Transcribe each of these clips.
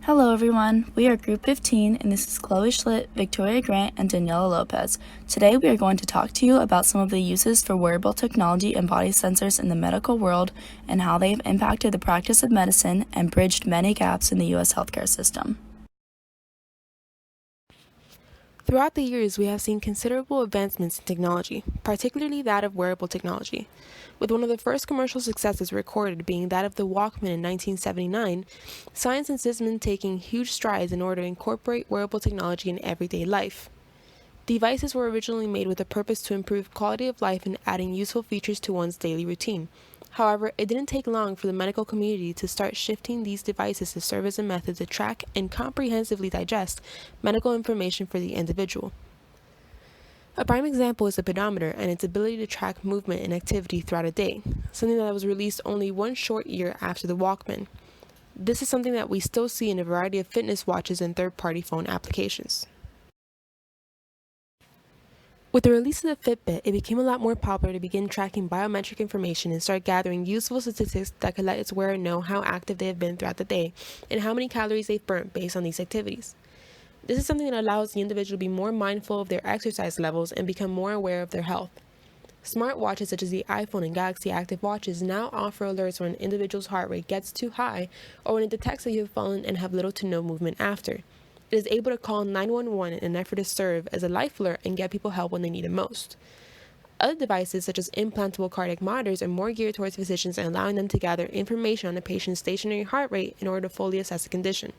Hello everyone, we are Group 15 and this is Chloe Schlitt, Victoria Grant, and Daniela Lopez. Today we are going to talk to you about some of the uses for wearable technology and body sensors in the medical world and how they have impacted the practice of medicine and bridged many gaps in the U.S. healthcare system. Throughout the years, we have seen considerable advancements in technology, particularly that of wearable technology, with one of the first commercial successes recorded being that of the Walkman in 1979, science and systems taking huge strides in order to incorporate wearable technology in everyday life. Devices were originally made with a purpose to improve quality of life and adding useful features to one's daily routine. However, it didn't take long for the medical community to start shifting these devices to serve as a method to track and comprehensively digest medical information for the individual. A prime example is the pedometer and its ability to track movement and activity throughout a day, something that was released only one short year after the Walkman. This is something that we still see in a variety of fitness watches and third-party phone applications. With the release of the Fitbit, it became a lot more popular to begin tracking biometric information and start gathering useful statistics that could let its wearer know how active they have been throughout the day and how many calories they've burnt based on these activities. This is something that allows the individual to be more mindful of their exercise levels and become more aware of their health. Smartwatches such as the iPhone and Galaxy Active Watches now offer alerts when an individual's heart rate gets too high or when it detects that you have fallen and have little to no movement after. It is able to call 911 in an effort to serve as a life alert and get people help when they need it most. Other devices, such as implantable cardiac monitors, are more geared towards physicians and allowing them to gather information on a patient's stationary heart rate in order to fully assess the condition.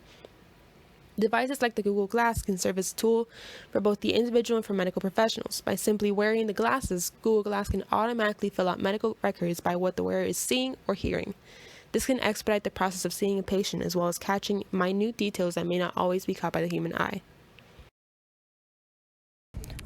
Devices like the Google Glass can serve as a tool for both the individual and for medical professionals. By simply wearing the glasses, Google Glass can automatically fill out medical records by what the wearer is seeing or hearing. This can expedite the process of seeing a patient as well as catching minute details that may not always be caught by the human eye.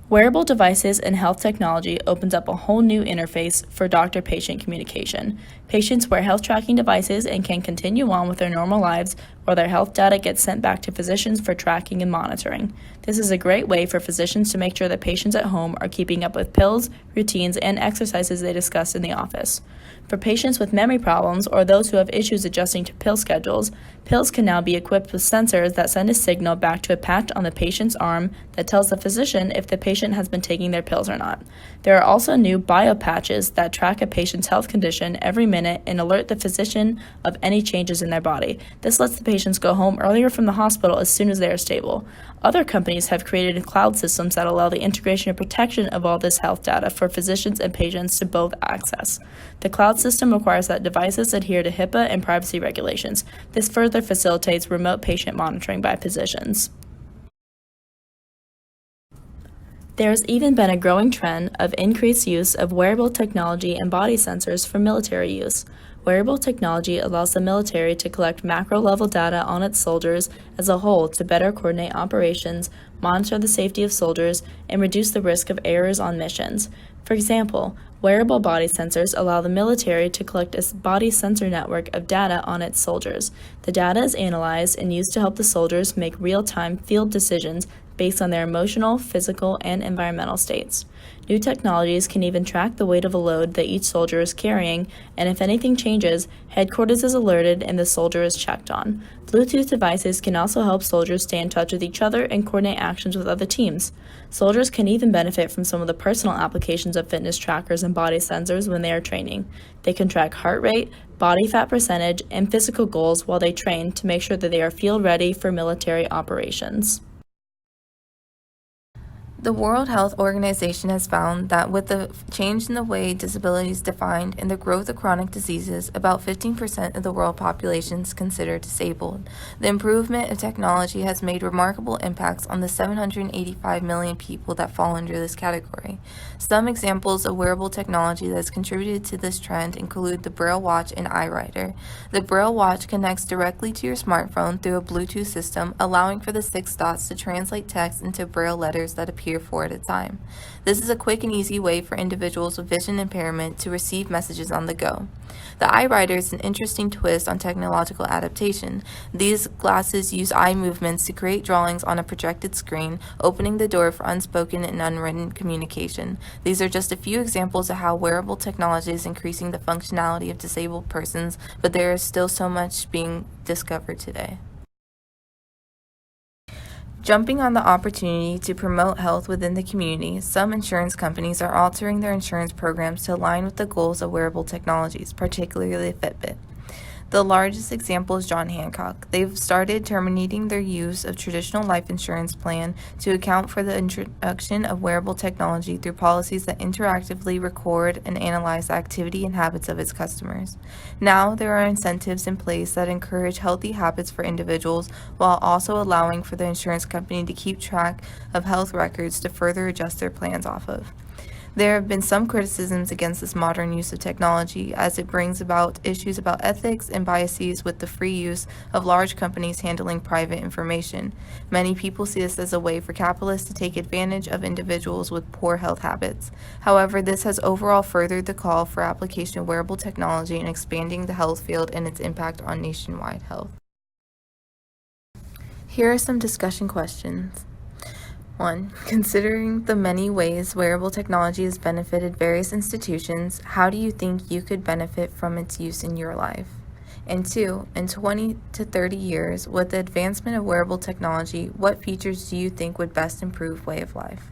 Wearable devices and health technology opens up a whole new interface for doctor-patient communication. Patients wear health tracking devices and can continue on with their normal lives while their health data gets sent back to physicians for tracking and monitoring. This is a great way for physicians to make sure that patients at home are keeping up with pills, routines, and exercises they discuss in the office. For patients with memory problems or those who have issues adjusting to pill schedules, pills can now be equipped with sensors that send a signal back to a patch on the patient's arm that tells the physician if the patient has been taking their pills or not. There are also new biopatches that track a patient's health condition every minute and alert the physician of any changes in their body. This lets the patients go home earlier from the hospital as soon as they are stable. Other companies have created cloud systems that allow the integration and protection of all this health data for physicians and patients to both access. The cloud system requires that devices adhere to HIPAA and privacy regulations. This further facilitates remote patient monitoring by physicians. There has even been a growing trend of increased use of wearable technology and body sensors for military use. Wearable technology allows the military to collect macro-level data on its soldiers as a whole to better coordinate operations, monitor the safety of soldiers, and reduce the risk of errors on missions. For example, wearable body sensors allow the military to collect a body sensor network of data on its soldiers. The data is analyzed and used to help the soldiers make real-time field decisions based on their emotional, physical, and environmental states. New technologies can even track the weight of a load that each soldier is carrying, and if anything changes, headquarters is alerted and the soldier is checked on. Bluetooth devices can also help soldiers stay in touch with each other and coordinate actions with other teams. Soldiers can even benefit from some of the personal applications of fitness trackers and body sensors when they are training. They can track heart rate, body fat percentage, and physical goals while they train to make sure that they are field ready for military operations. The World Health Organization has found that with the change in the way disability is defined and the growth of chronic diseases, about 15% of the world population is considered disabled. The improvement of technology has made remarkable impacts on the 785 million people that fall under this category. Some examples of wearable technology that has contributed to this trend include the Braille Watch and iWriter. The Braille Watch connects directly to your smartphone through a Bluetooth system, allowing for the 6 dots to translate text into Braille letters that appear 4 at a time. This is a quick and easy way for individuals with vision impairment to receive messages on the go. The iWriter is an interesting twist on technological adaptation. These glasses use eye movements to create drawings on a projected screen, opening the door for unspoken and unwritten communication. These are just a few examples of how wearable technology is increasing the functionality of disabled persons, but there is still so much being discovered today. Jumping on the opportunity to promote health within the community, some insurance companies are altering their insurance programs to align with the goals of wearable technologies, particularly Fitbit. The largest example is John Hancock. They've started terminating their use of traditional life insurance plan to account for the introduction of wearable technology through policies that interactively record and analyze the activity and habits of its customers. Now there are incentives in place that encourage healthy habits for individuals while also allowing for the insurance company to keep track of health records to further adjust their plans off of. There have been some criticisms against this modern use of technology as it brings about issues about ethics and biases with the free use of large companies handling private information. Many people see this as a way for capitalists to take advantage of individuals with poor health habits. However, this has overall furthered the call for application of wearable technology and expanding the health field and its impact on nationwide health. Here are some discussion questions. 1. Considering the many ways wearable technology has benefited various institutions, how do you think you could benefit from its use in your life? And 2. In 20 to 30 years, with the advancement of wearable technology, what features do you think would best improve way of life?